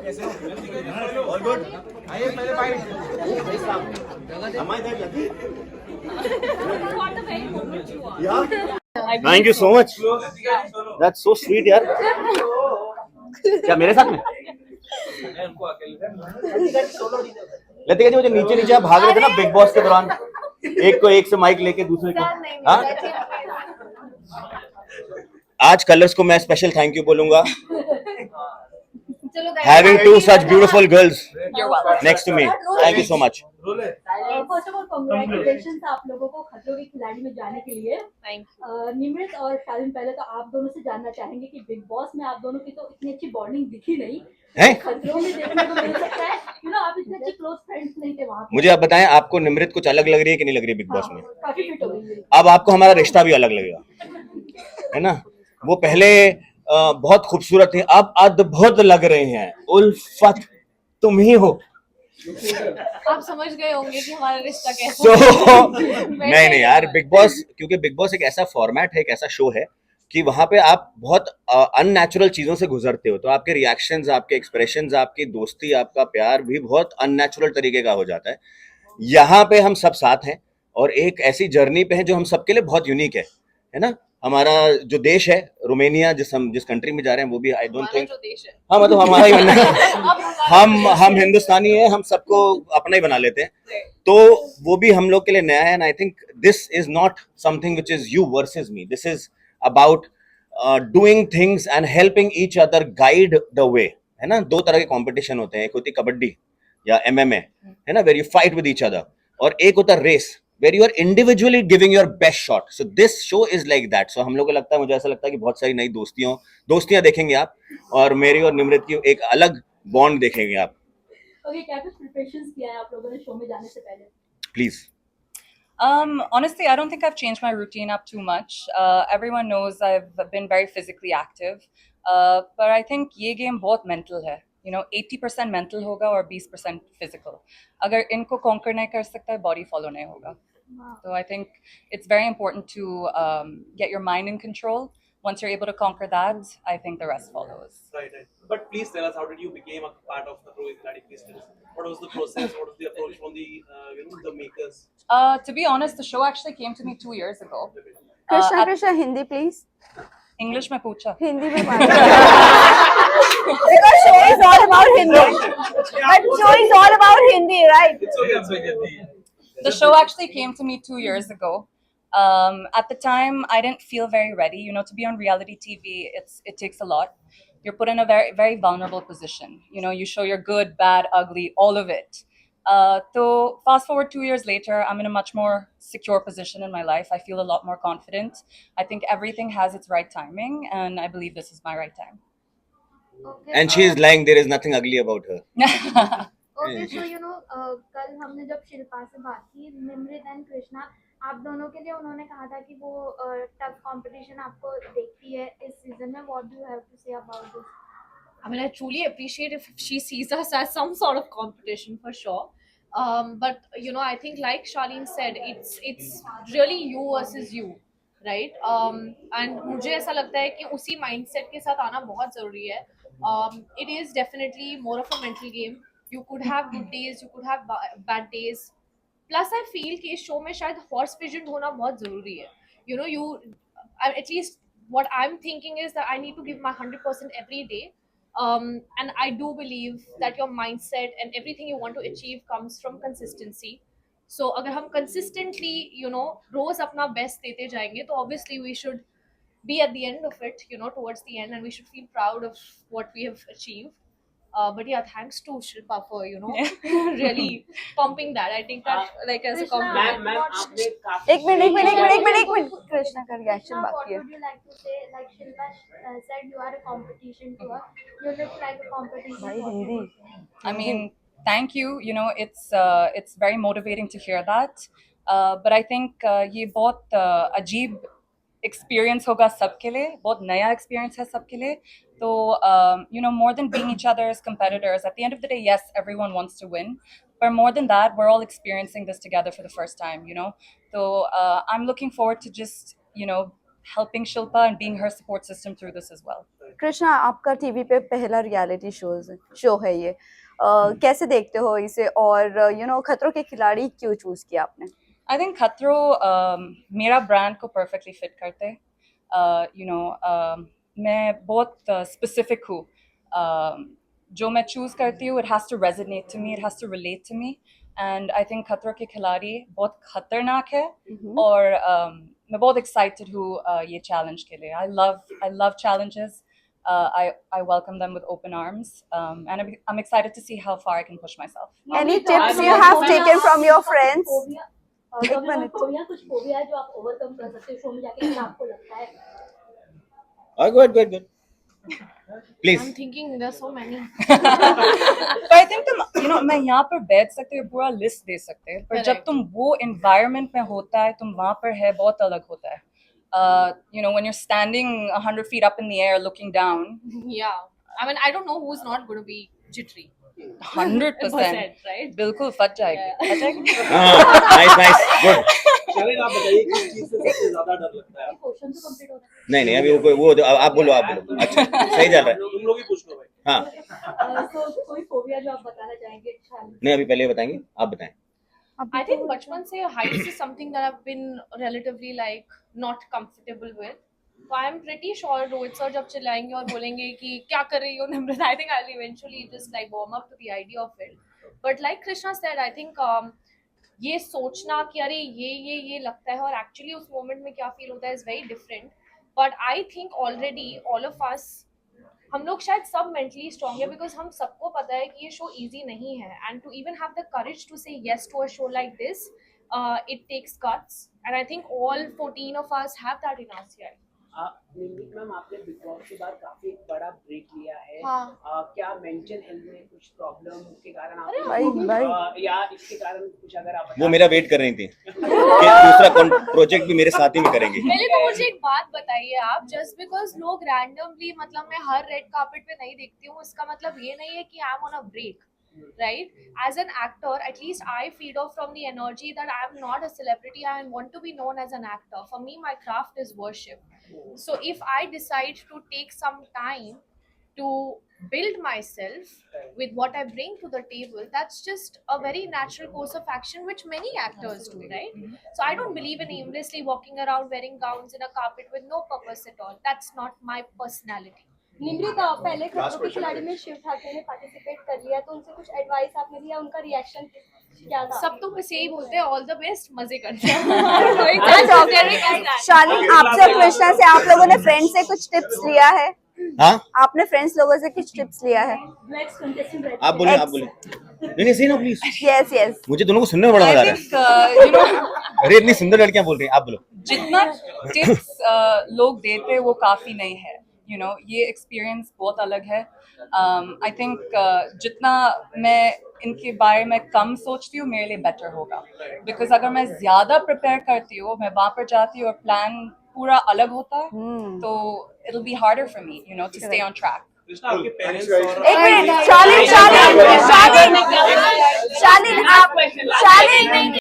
All good. आइए पहले bite. Am I that lucky? What a very moment you are. Yeah. Thank you so much. That's so sweet यार. क्या मेरे साथ में? लतिका जी वो जो नीचे नीचे आप भाग रहे थे ना बिग बॉस के दौरान, एक से माइक लेके दूसरे को. हाँ? आज कलर्स को मैं स्पेशल थैंक यू बोलूंगा. Having two such beautiful girls next to me. Thank you so much. First of all congratulations आप लोगों को खतरों के खिलाड़ी में जाने के लिए. निमृत और शालीन, पहले तो आप दोनों से जानना चाहेंगे कि बिग बॉस में आप दोनों की तो इतनी अच्छी बॉन्डिंग दिखी नहीं है. खतरों में देखने को मिल सकता है. आप इतने अच्छे क्लोज फ्रेंड्स नहीं थे वहाँ. मुझे आप बताएं, आपको निमृत कुछ अलग लग रही है कि नहीं लग रही है बिग बॉस में? काफी फिट हो गई. अब आपको हमारा रिश्ता भी अलग लगेगा, है ना. वो पहले बहुत खूबसूरत थी, अब अद्भुत लग रहे हैं. उल्फत तुम ही हो. आप समझ गए होंगे कि हमारा रिश्ता कैसा नहीं यार, बिग बॉस, क्योंकि बिग बॉस एक ऐसा फॉर्मेट है, एक ऐसा शो है कि वहां पे आप बहुत अननेचुरल चीजों से गुजरते हो, तो आपके रिएक्शंस, आपके एक्सप्रेशंस, आपकी दोस्ती, आपका प्यार भी बहुत अननेचुरल तरीके का हो जाता है. यहाँ पे हम सब साथ हैं और एक ऐसी जर्नी पे हैं जो हम सबके लिए बहुत यूनिक है ना. हमारा जो देश है रोमेनिया, जिस कंट्री में जा रहे हैं, वो भी आई डोंट थिंक, हाँ मतलब हमारा ही बनना है. हम हिंदुस्तानी हैं, हम सबको अपना ही बना लेते हैं, तो वो भी हम लोग के लिए नया है. And I think this is not something which is you versus me. This is about doing things and helping each other guide the way, है ना. दो तरह के कंपटीशन होते हैं, एक होती कबड्डी या MMA, है ना, where you fight with each other, और एक होता है race where you are individually giving your best shot. So this show is like that. So हम लोगों को लगता है, मुझे ऐसा लगता है कि बहुत सारी नई दोस्तियां देखेंगे आप, और मेरी और निमृत की एक अलग बॉन्ड देखेंगे आप. ओके, क्या कुछ प्रिपरेशंस किया है आप लोगों ने शो में जाने से पहले? Please. Honestly, I don't think I've changed my routine up too much. Everyone knows I've been very physically active, but I think ये game बहुत mental है. 80% mental होगा और 20% physical. अगर इनको conquer नहीं कर सकता है, body follow नहीं होगा. So I think it's very important to get your mind in control. Once you're able to conquer that, I think the rest follows. Right. But please tell us, how did you become a part of the Pro Athletic? Please tell us, what was the process? What was the approach from the the makers? To be honest, the show actually came to me 2 years ago. Krishna, Hindi, please. English में पूछा. Hindi में because show is all about Hindi. But show is all about Hindi, right? It's okay. The show actually came to me 2 years ago. At the time, I didn't feel very ready. To be on reality TV, it takes a lot. You're put in a very, very vulnerable position. You show your good, bad, ugly, all of it. So fast forward 2 years later, I'm in a much more secure position in my life. I feel a lot more confident. I think everything has its right timing, and I believe this is my right time. Okay, And she is lying. There is nothing ugly about her. Okay, so कल हमने जब शिल्पा से बात की, Nimrit and Krishna, आप दोनों के लिए उन्होंने कहा था कि वो टफ कंपटीशन आपको देखती है इस सीजन में. What do you have to say about this? I mean, I truly appreciate if she sees us as some sort of competition for sure. But I think like Charlene said, it's really you versus you, right? And मुझे ऐसा लगता है कि उसी mindset के साथ आना बहुत ज़रूरी है. It is definitely more of a mental game. You could have good days, you could have bad days. Plus, I feel कि इस show में शायद horse pigeon होना बहुत ज़रूरी है. At least what I'm thinking is that I need to give my 100% every day. And I do believe that your mindset and everything you want to achieve comes from consistency. So अगर हम consistently रोज अपना best देते जाएंगे, तो obviously we should be at the end of it, towards the end, and we should feel proud of what we have achieved. But yeah, thanks to Shilpa for really pumping that. I think that like as a compliment. एक minute Krishna का reaction बाकी है. What would you like to say? Like Shilpa said, you are a competition to her. You look like a competition. भाई Hindi. I mean, thank you. It's very motivating to hear that. But I think ये बहुत अजीब experience होगा सबके लिए, बहुत नया experience है सबके लिए. So, more than being each other's competitors, at the end of the day, yes, everyone wants to win. But more than that, we're all experiencing this together for the first time, So I'm looking forward to just, helping Shilpa and being her support system through this as well. Krishna, आपका TV पे पहला reality show है ये, कैसे देखते हो इसे, और खतरों के खिलाड़ी क्यों चूज किया आपने? I think खतरो मेरा ब्रांड को perfectly fit करते हैं. मैं बहुत specific हूँ. जो मैं choose करती हूँ, it has to resonate to me, it has to relate to me, and I think खतरों के खिलाड़ी बहुत खतरनाक है, और मैं बहुत excited हूँ ये challenge के लिए. I love challenges. I welcome them with open arms, and I'm excited to see how far I can push myself. Any tips you have taken from your friends? एक मिनट. कुछ phobia जो आप overcome कर सकते हो show में जाके, अगर आपको लगता है? Go ahead. Please. I'm thinking there's so many. But I think तुम मैं यहाँ पर बैठ सकते हो, पूरा लिस्ट दे सकते हैं, पर जब Correct. तुम वो environment में होता है, तुम वहाँ पर है, बहुत अलग होता है. When you're standing 100 feet up in the air looking down, Yeah. I mean, I don't know who's not going to be jittery. 100%, right? बिल्कुल फट जाएगी. फट जाएगी. Nice, good. शालिन, आप बताइए किस चीज से सबसे ज्यादा डर लगता है? क्वेश्चन तो कंप्लीट हो रहा नहीं अभी वो आप बोलो. अच्छा, सही चल रहा है. तुम लोग ही पूछ लो भाई. हाँ, है. तो कोई फोबिया जो आप बताना चाहेंगे? नहीं अभी पहले बताएंगे, आप बताएं. I think बचपन से heights is something that I've been relatively like not comfortable with. So I'm pretty sure Rohit sir जब चिल्लाएंगे और बोलेंगे कि क्या कर रही हो निम्रता, I think I'll eventually just like warm up to the idea of it. But like Krishna said, I think ये सोचना कि अरे ये लगता है और actually उस moment में क्या feel होता है is very different. But I think already all of us, हम लोग शायद सब mentally strong है because हम सबको पता है कि ये show easy नहीं है, and to even have the courage to say yes to a show like this, it takes guts, and I think all 14 of us have that in us here. Nimrit ma'am, आपने big boss के बाद काफी बड़ा break लिया है. हाँ. क्या mental health में कुछ प्रॉब्लम के कारण भाई. या इसके कारण कुछ अगर आप वो मेरा वेट कर रही थी कि दूसरा प्रोजेक्ट भी मेरे साथ ही में करेंगे. पहले तो मुझे एक बात बताइए आप, जस्ट बिकॉज लोग रैंडमली, मतलब मैं हर रेड कार्पेट पे नहीं देखती हूँ, इसका मतलब ये नहीं है कि I am on a break, right? As an actor, at least I feed off from the energy that I am not a celebrity. I want to be known as an actor. For me, my craft is worship. So if I decide to take some time to build myself with what I bring to the table, that's just a very natural course of action which many actors do, right? So I don't believe in aimlessly walking around wearing gowns in a carpet with no purpose at all. That's not my personality. Nimrit, पहले खतरों के खिलाड़ी में शिव ठाकरे ने participate कर लिया, तो उनसे कुछ एडवाइस आपने दिया, उनका रिएक्शन क्या था? सब तो बस यही बोलते हैं ऑल द बेस्ट, मजे करते हैं. शालिन, आपसे कृष्णा से आप लोगों ने फ्रेंड से कुछ टिप्स लिया है? हाँ, आपने फ्रेंड्स लोगों से कुछ टिप्स लिया है? आप बोले. नहीं सही ना प्लीज. यस. मुझे दोनों को सुनने में बड़ा मजा आ I रहा think है. अरे इतनी सुंदर लड़कियां बोल रही हैं, आप बोलो. जितना टिप्स लोग देते हैं वो काफी नहीं है. ये एक्सपीरियंस बहुत अलग है. आई थिंक जितना मैं इनके बारे में कम सोचती हूँ, मेरे लिए बेटर होगा. बिकॉज अगर मैं ज्यादा प्रिपेयर करती हूँ, मैं वहां पर जाती हूँ और प्लान पूरा अलग होता है, तो it'll be harder for me, to stay on track. Krishna, आपके पेरेंट्स एक मिनट. शालिन, आप शालिन